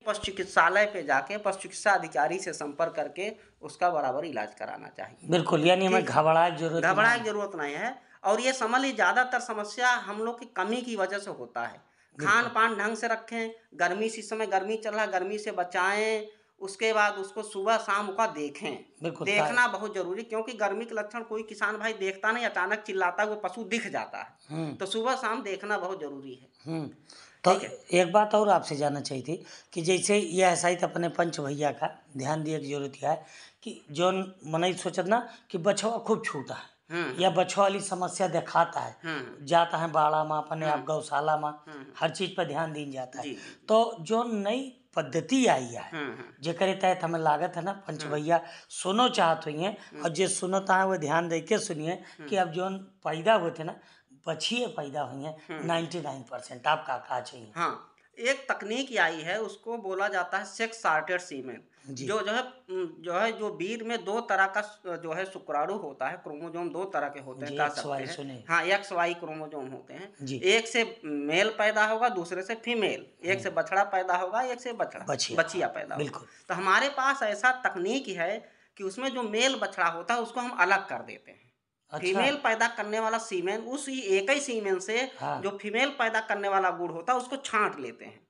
पशु चिकित्सालय पे जाके पशु चिकित्सा अधिकारी से संपर्क करके उसका बराबर इलाज कराना चाहिए। बिल्कुल, यानी हमें घबराने की जरूरत घबराने की जरूरत नहीं है। और ये समझ लीजिए ज़्यादातर समस्या हम लोग की कमी की वजह से होता है। खान पान ढंग से रखें, गर्मी इस समय गर्मी चल रहा है, गर्मी से बचाएं। उसके बाद उसको सुबह शाम का देखें, देखना बहुत जरूरी, क्योंकि गर्मी के लक्षण कोई किसान भाई देखता नहीं, अचानक चिल्लाता है वो पशु दिख जाता है, तो सुबह शाम देखना बहुत जरूरी है। तो एक बात और आपसे जानना चाहिए थी कि जैसे ये ऐसा ही अपने पंच भैया का ध्यान दिए की जरूरत है कि जो मन सोचत ना कि बछवा खूब छूटा है या बछवा वाली समस्या दिखाता है, जाता है बाड़ा में अपने आप गौशाला में, हर चीज पर ध्यान दी जाता है। तो जो नई पद्धति आई है जेकरे तहत हमें लागत है ना पंच भैया सुनो चाहत हुई है, और जो सुनता है वो ध्यान दे के सुनिए कि अब जो पैदा हुए थे ना बछिए पैदा हुई हैं 99%। आप क्या चाहिए? हाँ, एक तकनीक आई है, उसको बोला जाता है सेक्स सॉर्टेड सीमेन। जो वीर में दो तरह का जो है शुक्राणु होता है, क्रोमोजोम दो तरह के होते हैं, कह सकते हैं। हाँ, एक्स वाई क्रोमोजोम होते हैं। एक से मेल पैदा होगा, दूसरे से फीमेल। एक से बछड़ा पैदा होगा, एक से बछिया पैदा होगा। तो हमारे पास ऐसा तकनीक है कि उसमें जो मेल बछड़ा होता है उसको हम अलग कर देते हैं। फीमेल पैदा करने वाला सीमेन, उस एक ही सीमेन से जो फीमेल पैदा करने वाला गुड़ होता है उसको छांट लेते हैं।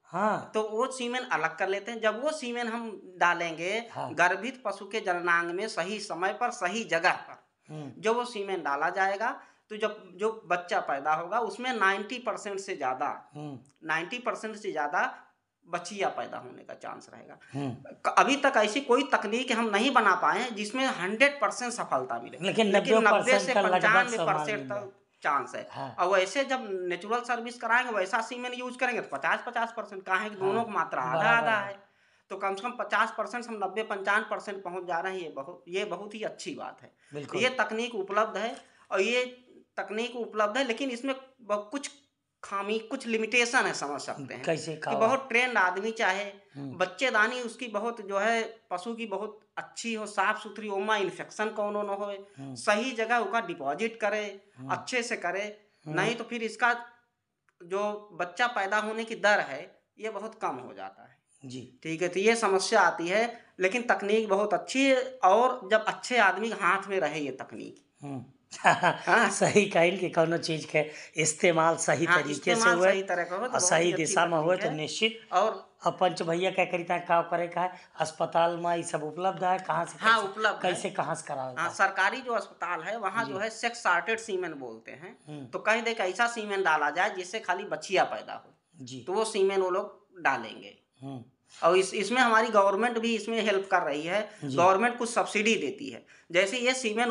तो वो सीमेन अलग कर लेते हैं। जब वो सीमेन हम डालेंगे गर्भित पशु के जननांग में सही समय पर सही जगह पर, जो वो सीमेन डाला जाएगा तो जब जो बच्चा पैदा होगा उसमें 90% से ज्यादा बछिया पैदा होने का चांस रहेगा। अभी तक ऐसी कोई तकनीक हम नहीं बना पाए हैं जिसमें 100% सफलता मिले, लेकिन 90 से 95% तक चांस है। और वैसे जब नेचुरल सर्विस कराएंगे वैसा सीमेन यूज करेंगे तो 50-50% का है कि दोनों की मात्रा आधा है। तो कम से कम 50% हम 90-95% पहुंच जा रहे हैं। ये बहुत ही अच्छी बात है। ये तकनीक उपलब्ध है, और ये तकनीक उपलब्ध है, लेकिन इसमें कुछ खामी, कुछ लिमिटेशन है, समझ सकते हैं। कैसे कि बहुत ट्रेंड आदमी चाहे, बच्चेदानी उसकी बहुत जो है पशु की बहुत अच्छी हो, साफ सुथरी, ओमा इन्फेक्शन कौन न हो, सही जगह उसका डिपॉजिट करे, अच्छे से करे। नहीं तो फिर इसका जो बच्चा पैदा होने की दर है ये बहुत कम हो जाता है। जी ठीक है, तो ये समस्या आती है, लेकिन तकनीक बहुत अच्छी है। और जब अच्छे आदमी के हाथ में रहे ये तकनीक, सही कहिल कि कोनो चीज के इस्तेमाल सही तरीके से हुए, सही दिशा में हुए तो निश्चित। और पंच भैया क्या करीता का करे का है, अस्पताल में ये सब उपलब्ध है? कहाँ से उपलब्ध कैसे कहाँ से करावे? सरकारी जो अस्पताल है वहाँ जो है सेक्स सॉर्टेड सीमेन बोलते हैं। तो कह दे ऐसा सीमेन डाला जाए जिससे खाली बछिया पैदा हो, तो वो सीमेन वो लोग डालेंगे। और इसमें हमारी गवर्नमेंट भी इसमें हेल्प कर रही है। गवर्नमेंट कुछ सब्सिडी देती है। जैसे ये सीमेन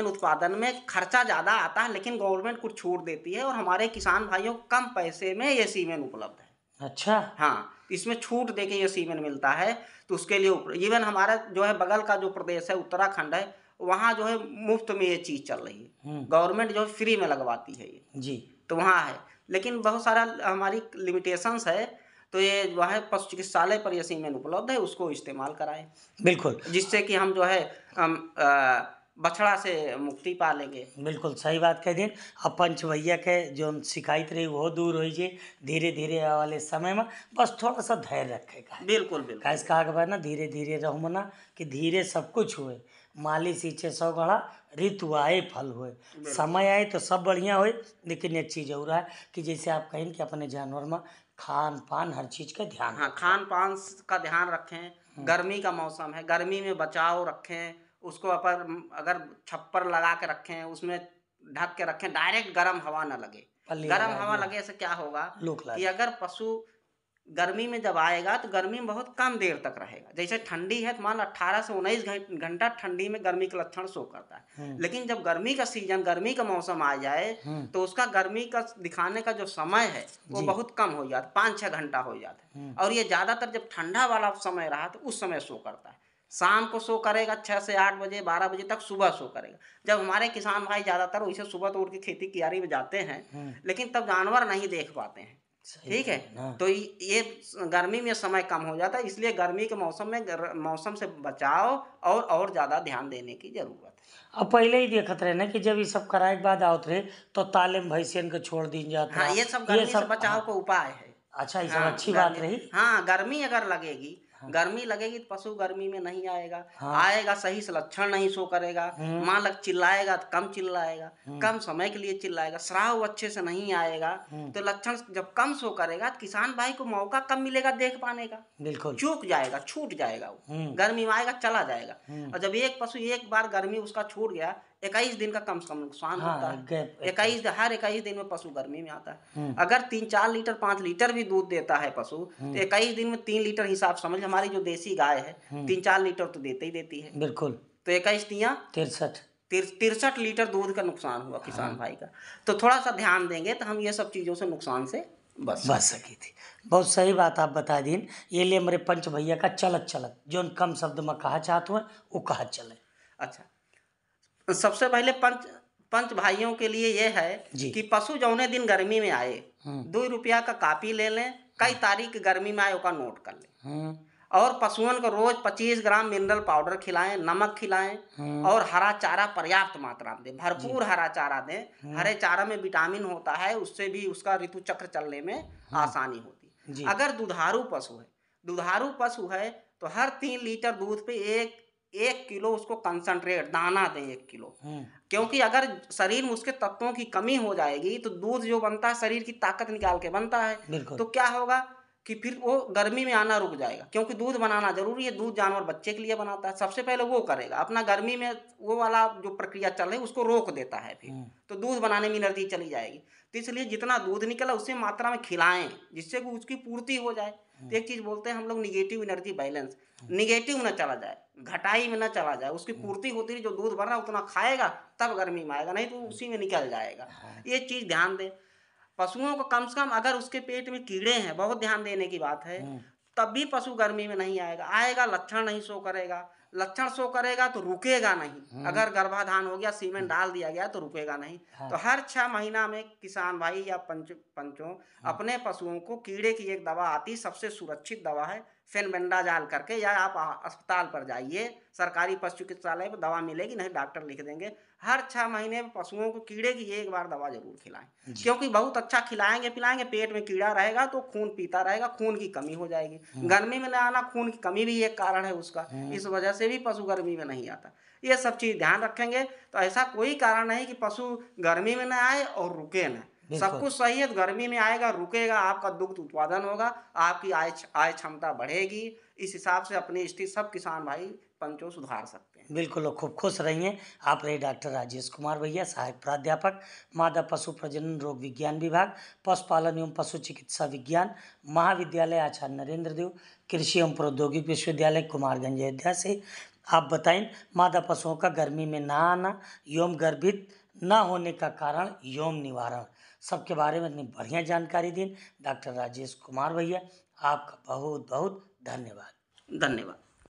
उत्पादन में खर्चा ज़्यादा आता है, लेकिन गवर्नमेंट कुछ छूट देती है और हमारे किसान भाइयों को कम पैसे में ये सीमेन उपलब्ध है। अच्छा, हाँ, इसमें छूट देके ये सीमेन मिलता है। तो उसके लिए इवन हमारा जो है बगल का जो प्रदेश है उत्तराखंड है, वहाँ जो है मुफ्त में ये चीज़ चल रही है। गवर्नमेंट जो है फ्री में लगवाती है ये जी, तो वहाँ है। लेकिन बहुत सारा हमारी लिमिटेशंस है, तो ये वहाँ पशु चिकित्सालय पर ये सीमेन उपलब्ध है, उसको इस्तेमाल कराएं। बिल्कुल, जिससे कि हम जो है बछड़ा से मुक्ति पा लेंगे। बिल्कुल सही बात कह दी। अब पंच भैया के जो शिकायत रही वो दूर हो जाए धीरे धीरे वाले समय में, बस थोड़ा सा धैर्य रखेगा। बिल्कुल कैसे कहा गया ना, धीरे धीरे रहो मना कि धीरे सब कुछ हुए, माली सींचे 100 गढ़ा, ऋतु आए फल हुए, समय आए तो सब बढ़िया हुए। लेकिन एक चीज़ और है कि जैसे आप कहें कि अपने जानवर में खान पान हर चीज़ का ध्यान, खान पान का ध्यान रखें। गर्मी का मौसम है, गर्मी में बचाव रखें। उसको अगर छप्पर लगा के रखें, उसमें ढक के रखें, डायरेक्ट गर्म हवा ना लगे। गर्म हवा लगे से क्या होगा कि अगर पशु गर्मी में जब आएगा तो गर्मी में बहुत कम देर तक रहेगा। जैसे ठंडी है तो मान 18 से 19 घंटा ठंडी में गर्मी के लक्षण शो करता है। लेकिन जब गर्मी का सीजन, गर्मी का मौसम आ जाए तो उसका गर्मी का दिखाने का जो समय है वो बहुत कम हो जाता है, 5-6 घंटा हो जाता है। और ये ज़्यादातर जब ठंडा वाला समय रहा तो उस समय शो करता है। शाम को शो करेगा 6 से 8 बजे, 12 बजे तक सुबह शो करेगा। जब हमारे किसान भाई ज़्यादातर वैसे सुबह तो उठ के खेती कियारी में जाते हैं, लेकिन तब जानवर नहीं देख पाते हैं। ठीक है, तो ये गर्मी में समय कम हो जाता है। इसलिए गर्मी के मौसम से बचाव और ज़्यादा ध्यान देने की जरूरत है। अब पहले ही देखते रहे ना कि जब ये सब कराए के बाद आवत रहे तो ताले में भैंसियन को छोड़ दी जाता। हाँ, ये सब गर्मी से बचाव का उपाय है। अच्छा, ये सब हाँ अच्छी बात गर्मी, रही। हाँ गर्मी अगर लगेगी, हाँ गर्मी लगेगी तो पशु गर्मी में नहीं आएगा। हाँ। आएगा सही से लक्षण नहीं शो करेगा, हम्म माँ चिल्लाएगा तो कम चिल्लाएगा, हम्म कम समय के लिए चिल्लाएगा, स्राव अच्छे से नहीं आएगा। हम्म, तो लक्षण जब कम शो करेगा तो किसान भाई को मौका कम मिलेगा देख पाने का, बिल्कुल। चूक जाएगा, छूट जाएगा, वो हम्म गर्मी में आएगा चला जाएगा। हम्म। और जब एक पशु एक बार गर्मी उसका छूट गया, 21 दिन का कम से कम नुकसान होता हाँ, है। गैप 21 दिन में पशु गर्मी में आता है। हम्म अगर 3-4 लीटर 5 लीटर भी दूध देता है पशु, तो 21 दिन में 3 लीटर हिसाब समझ, हमारी जो देसी गाय है हम्म, 3-4 लीटर तो देते ही देती है। बिल्कुल। तो 21 63। 63 लीटर दूध का नुकसान हुआ किसान भाई का। तो थोड़ा सा ध्यान देंगे तो हम ये सब चीज़ों से नुकसान से बच बच सकते हैं। सकी थी। बहुत सही बात आप बता दीन। ये लिए मेरे पंच भैया का चलत चलत जो कम शब्द में कहा चाहते हुए वो कहा चले। अच्छा, सबसे पहले पंच पंच भाइयों के लिए ये है जी। कि पशु जौने दिन गर्मी में आए, हम्म 2 रुपया का कापी ले लें, कई तारीख गर्मी में आए उसका नोट कर लें। हम्म और पशुओं को रोज 25 ग्राम मिनरल पाउडर खिलाएं, नमक खिलाएं, हम्म, और हरा चारा पर्याप्त मात्रा में दें, जी। भरपूर हरा चारा दें। हरे चारा में विटामिन होता है, उससे भी उसका ऋतु चक्र चलने में आसानी होती है। जी। अगर दुधारू पशु है तो हर 3 लीटर दूध पे एक 1 किलो उसको कंसंट्रेट दाना दें, 1 किलो। क्योंकि अगर शरीर में उसके तत्वों की कमी हो जाएगी तो दूध जो बनता है शरीर की ताकत निकाल के बनता है, बिल्कुल। तो क्या होगा कि फिर वो गर्मी में आना रुक जाएगा। क्योंकि दूध बनाना जरूरी है, दूध जानवर बच्चे के लिए बनाता है, सबसे पहले वो करेगा अपना, गर्मी में वो वाला जो प्रक्रिया चल रही है उसको रोक देता है, फिर तो दूध बनाने में एनर्जी चली जाएगी। तो इसलिए जितना दूध निकला उसी मात्रा में खिलाएं जिससे कि उसकी पूर्ति हो जाए। तो एक चीज बोलते हैं हम लोग, निगेटिव एनर्जी बैलेंस, निगेटिव में न चला जाए, घटाई में न चला जाए, उसकी पूर्ति होती है। जो दूध बन रहा है उतना खाएगा तब गर्मी में आएगा, नहीं तो उसी में निकल जाएगा। ये चीज ध्यान दें। पशुओं को कम से कम, अगर उसके पेट में कीड़े हैं, बहुत ध्यान देने की बात है, तब भी पशु गर्मी में नहीं आएगा। आएगा लक्षण नहीं शो करेगा, लक्षण शो करेगा तो रुकेगा नहीं। अगर गर्भाधान हो गया, सीमेंट डाल दिया गया तो रुकेगा नहीं। तो हर 6 महीना में किसान भाई या पंचों अपने पशुओं को कीड़े की एक दवा आती, सबसे सुरक्षित दवा है फेनबेंडाजाल करके, या आप अस्पताल पर जाइए, सरकारी पशु चिकित्सालय पर दवा मिलेगी, नहीं डॉक्टर लिख देंगे। हर 6 महीने में पशुओं को कीड़े की एक बार दवा जरूर खिलाएं। क्योंकि बहुत अच्छा खिलाएंगे पिलाएंगे, पेट में कीड़ा रहेगा तो खून पीता रहेगा, खून की कमी हो जाएगी। गर्मी में न आना, खून की कमी भी एक कारण है उसका, इस वजह से भी पशु गर्मी में नहीं आता। ये सब चीज ध्यान रखेंगे तो ऐसा कोई कारण नहीं कि पशु गर्मी में न आए और रुके न। सब कुछ सही है तो गर्मी में आएगा, रुकेगा, आपका दुग्ध उत्पादन होगा, आपकी आय क्षमता बढ़ेगी। इस हिसाब से अपनी स्थिति सब किसान भाई पंचों सुधार सकते हैं। बिल्कुल, खूब खुश रहिए। आप रहे डॉक्टर राजेश कुमार भैया, सहायक प्राध्यापक, मादा पशु प्रजनन रोग विज्ञान विभाग, पशुपालन एवं पशु चिकित्सा विज्ञान महाविद्यालय आचार्य नरेंद्र देव, कृषि एवं प्रौद्योगिकी विश्वविद्यालय कुमारगंज अयोध्या से। आप बताएं मादा पशुओं का गर्मी में ना आना, यौन गर्भित न होने का कारण, यौन निवारण, सबके बारे में इतनी बढ़िया जानकारी दी डॉक्टर राजेश कुमार भैया। आपका बहुत बहुत धन्यवाद। धन्यवाद।